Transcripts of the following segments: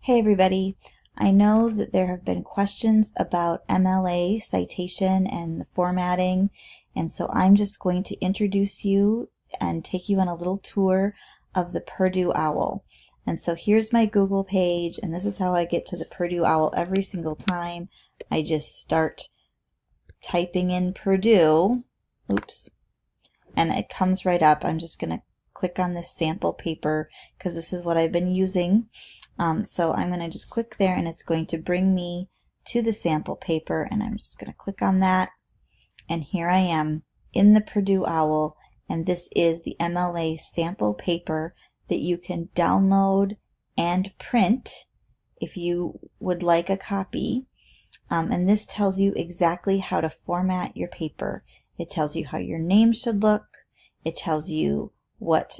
Hey everybody, I know that there have been questions about MLA citation and the formatting, and so I'm just going to introduce you and take you on a little tour of the Purdue OWL. And so here's my Google page, and this is how I get to the Purdue OWL every single time. I just start typing in Purdue, oops, and it comes right up. I'm just going to click on this sample paper because this is what I've been using. So I'm going to just click there and it's going to bring me to the sample paper, and I'm just going to click on that, and here I am in the Purdue OWL, and this is the MLA sample paper that you can download and print if you would like a copy. And this tells you exactly how to format your paper. It tells you how your name should look. It tells you what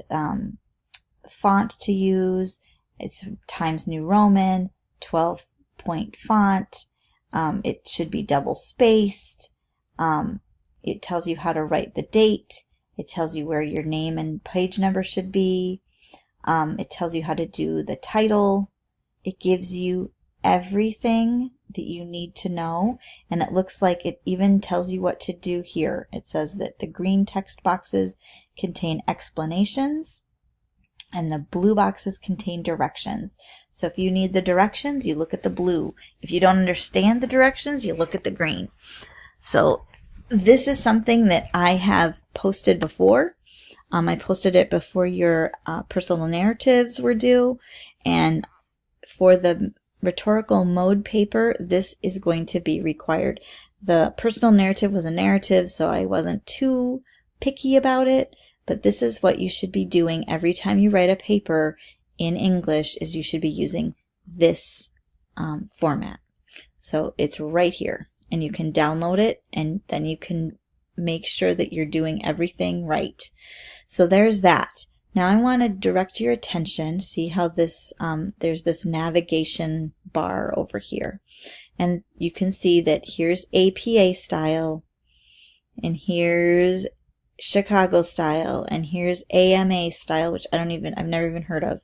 font to use. It's Times New Roman, 12-point font. It should be double spaced. It tells you how to write the date. It tells you where your name and page number should be. It tells you how to do the title. It gives you everything that you need to know, and it looks like it even tells you what to do here. It says that the green text boxes contain explanations and the blue boxes contain directions. So if you need the directions, you look at the blue. If you don't understand the directions, you look at the green. So this is something that I have posted before. I posted it before your personal narratives were due, and for the rhetorical mode paper, this is going to be required. The personal narrative was a narrative, so I wasn't too picky about it, but this is what you should be doing every time you write a paper in English, is you should be using this format. So it's right here, and you can download it, and then you can make sure that you're doing everything right. So there's that. Now I want to direct your attention, see how this, there's this navigation bar over here. And you can see that here's APA style, and here's Chicago style, and here's AMA style, which I've never even heard of.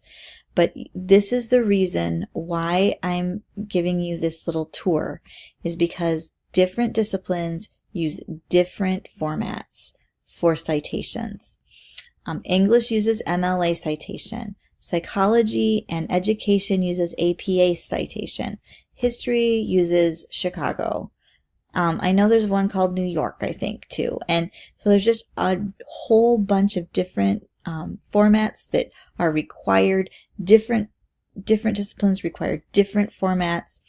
But this is the reason why I'm giving you this little tour, is because different disciplines use different formats for citations. English uses MLA citation. Psychology and education uses APA citation. History uses Chicago. I know there's one called New York, I think, too. And so there's just a whole bunch of different formats that are required. Different disciplines require different formats.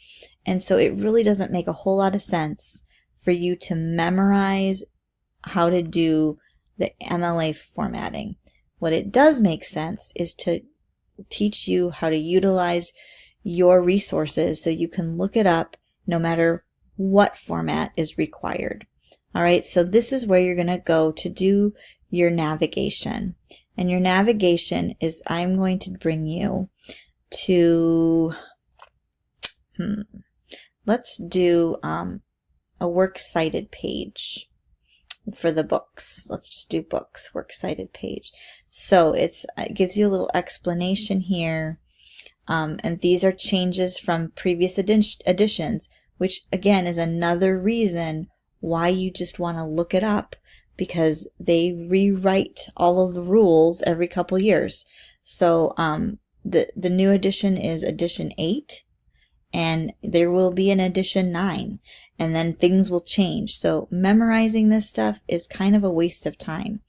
And so it really doesn't make a whole lot of sense for you to memorize how to do the MLA formatting. What it does make sense is to teach you how to utilize your resources so you can look it up no matter what format is required. All right, so this is where you're going to go to do your navigation. And your navigation is, I'm going to bring you to, let's do a works cited page for the books. Let's just do books, works cited page. So it gives you a little explanation here. And these are changes from previous editions, which again is another reason why you just want to look it up, because they rewrite all of the rules every couple years. So the new edition is edition 8, and there will be an edition 9, and then things will change. So memorizing this stuff is kind of a waste of time.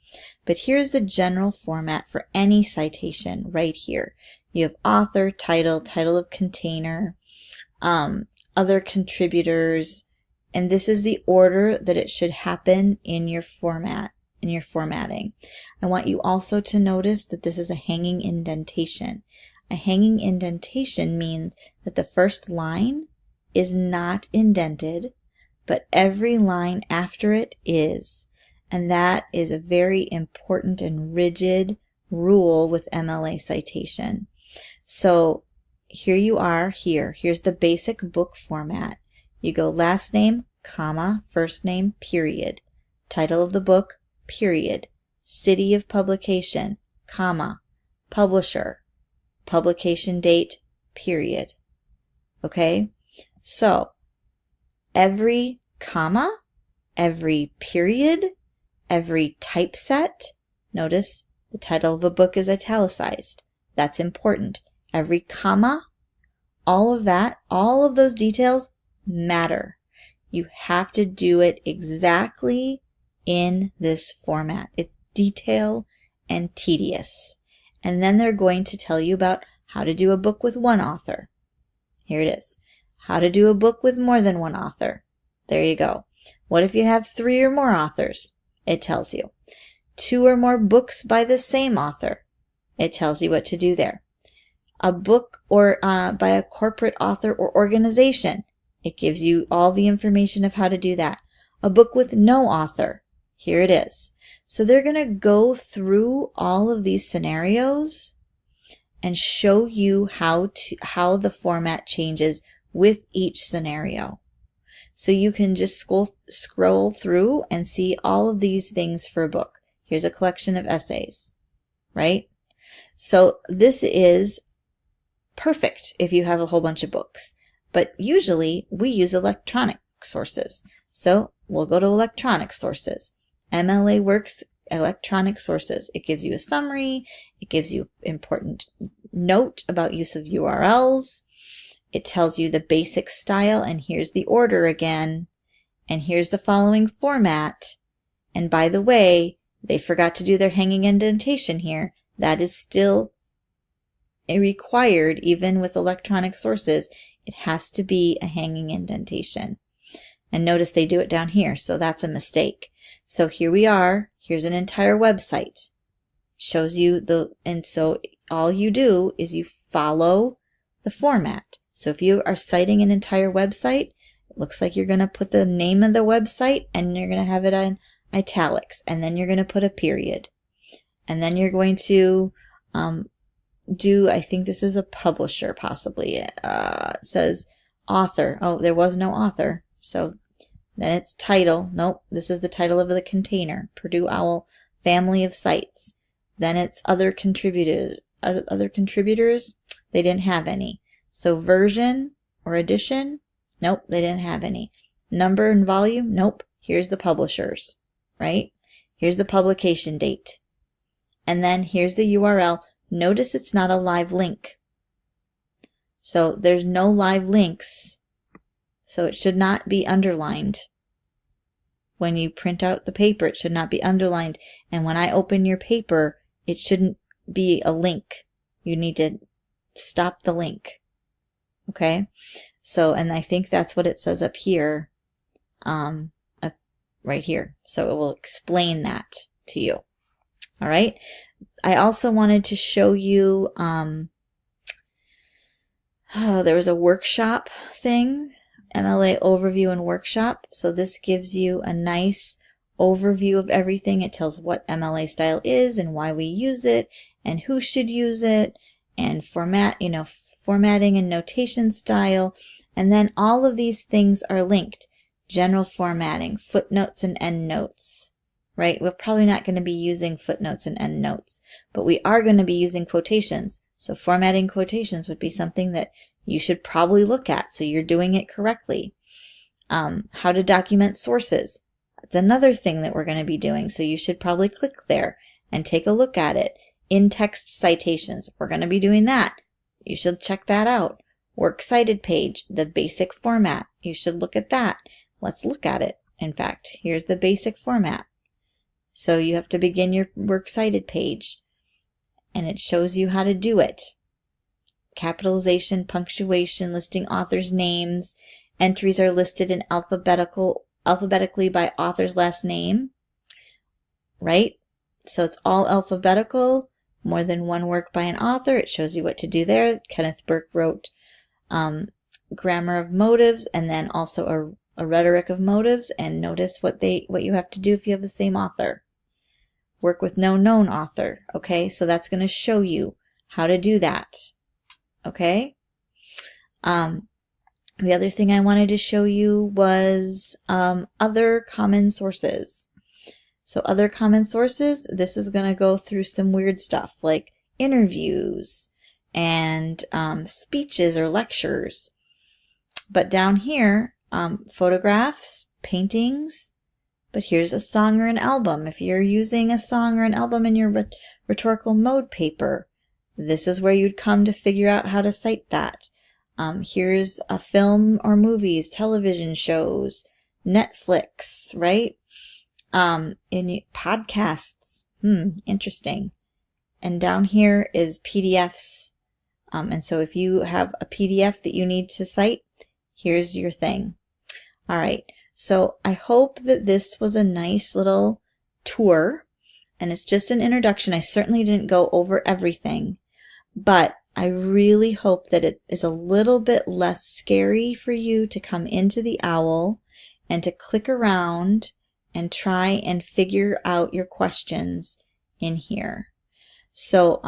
But here's the general format for any citation right here. You have author, title, title of container, other contributors, and this is the order that it should happen in your format, in your formatting. I want you also to notice that this is a hanging indentation. A hanging indentation means that the first line is not indented, but every line after it is. And that is a very important and rigid rule with MLA citation. So here you are here. Here's the basic book format. You go last name, comma, first name, period. Title of the book, period. City of publication, comma, publisher. Publication date, period. Okay, so every comma, every period, every typeset, notice the title of a book is italicized. That's important. Every comma, all of that, all of those details matter. You have to do it exactly in this format. It's detail and tedious. And then they're going to tell you about how to do a book with one author. Here it is. How to do a book with more than one author. There you go. What if you have 3 or more authors? It tells you. 2 or more books by the same author. It tells you what to do there. A book or by a corporate author or organization. It gives you all the information of how to do that. A book with no author. Here it is. So they're going to go through all of these scenarios and show you how the format changes with each scenario. So you can just scroll through and see all of these things for a book. Here's a collection of essays, right? So this is perfect if you have a whole bunch of books. But usually we use electronic sources. So we'll go to electronic sources. MLA Works electronic sources. It gives you a summary. It gives you important note about use of URLs. It tells you the basic style, and here's the order again. And here's the following format. And by the way, they forgot to do their hanging indentation here. That is still required even with electronic sources. It has to be a hanging indentation. And notice they do it down here, so that's a mistake. So here we are. Here's an entire website. Shows you and so all you do is you follow the format. So if you are citing an entire website, it looks like you're going to put the name of the website and you're going to have it in italics, and then you're going to put a period. And then you're going to I think this is a publisher possibly. It says author. Oh, there was no author. So then it's title. Nope, this is the title of the container. Purdue OWL family of sites. Then it's other contributors. They didn't have any. So version or edition. Nope, they didn't have any. Number and volume. Nope. Here's the publishers, right? Here's the publication date. And then here's the URL. Notice it's not a live link. So there's no live links. So it should not be underlined. When you print out the paper, it should not be underlined. And when I open your paper, it shouldn't be a link. You need to stop the link. Okay? So, and I think that's what it says up here. Right here. So it will explain that to you. All right? I also wanted to show you, there was a workshop thing, MLA overview and workshop. So this gives you a nice overview of everything. It tells what MLA style is and why we use it and who should use it and formatting and notation style. And then all of these things are linked. General formatting, footnotes and endnotes. Right? We're probably not going to be using footnotes and endnotes, but we are going to be using quotations. So formatting quotations would be something that you should probably look at so you're doing it correctly. How to document sources. That's another thing that we're going to be doing, so you should probably click there and take a look at it. In-text citations. We're going to be doing that. You should check that out. Works cited page, the basic format. You should look at that. Let's look at it. In fact, here's the basic format. So you have to begin your works cited page, and it shows you how to do it. Capitalization, punctuation, listing authors' names. Entries are listed in alphabetically by author's last name, right? So it's all alphabetical. More than one work by an author. It shows you what to do there. Kenneth Burke wrote Grammar of Motives, and then also a Rhetoric of Motives, and notice what you have to do if you have the same author. Work with no known author. Okay, so that's going to show you how to do that. Okay. The other thing I wanted to show you was other common sources. So other common sources, this is going to go through some weird stuff like interviews and speeches or lectures. But down here, photographs, paintings, but here's a song or an album. If you're using a song or an album in your rhetorical mode paper, this is where you'd come to figure out how to cite that. Here's a film or movies, television shows, Netflix, right? In podcasts, interesting. And down here is PDFs. And so if you have a PDF that you need to cite, here's your thing. All right. So I hope that this was a nice little tour, and it's just an introduction. I certainly didn't go over everything, but I really hope that it is a little bit less scary for you to come into the OWL and to click around and try and figure out your questions in here. So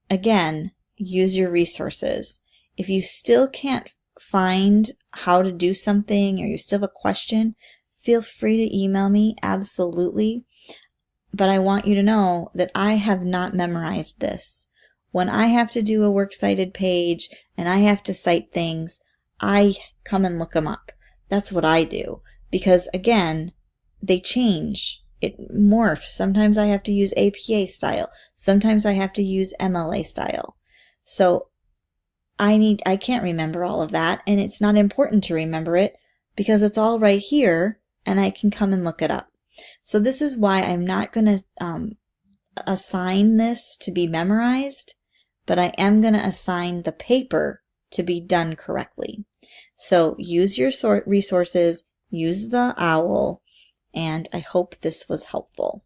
again, use your resources. If you still can't find how to do something, or you still have a question, feel free to email me, absolutely. But I want you to know that I have not memorized this. When I have to do a works cited page and I have to cite things, I come and look them up. That's what I do. Because again, they change. It morphs. Sometimes I have to use APA style. Sometimes I have to use MLA style. So I can't remember all of that, and it's not important to remember it because it's all right here and I can come and look it up. So this is why I'm not going to assign this to be memorized, but I am going to assign the paper to be done correctly. So use your resources, use the OWL, and I hope this was helpful.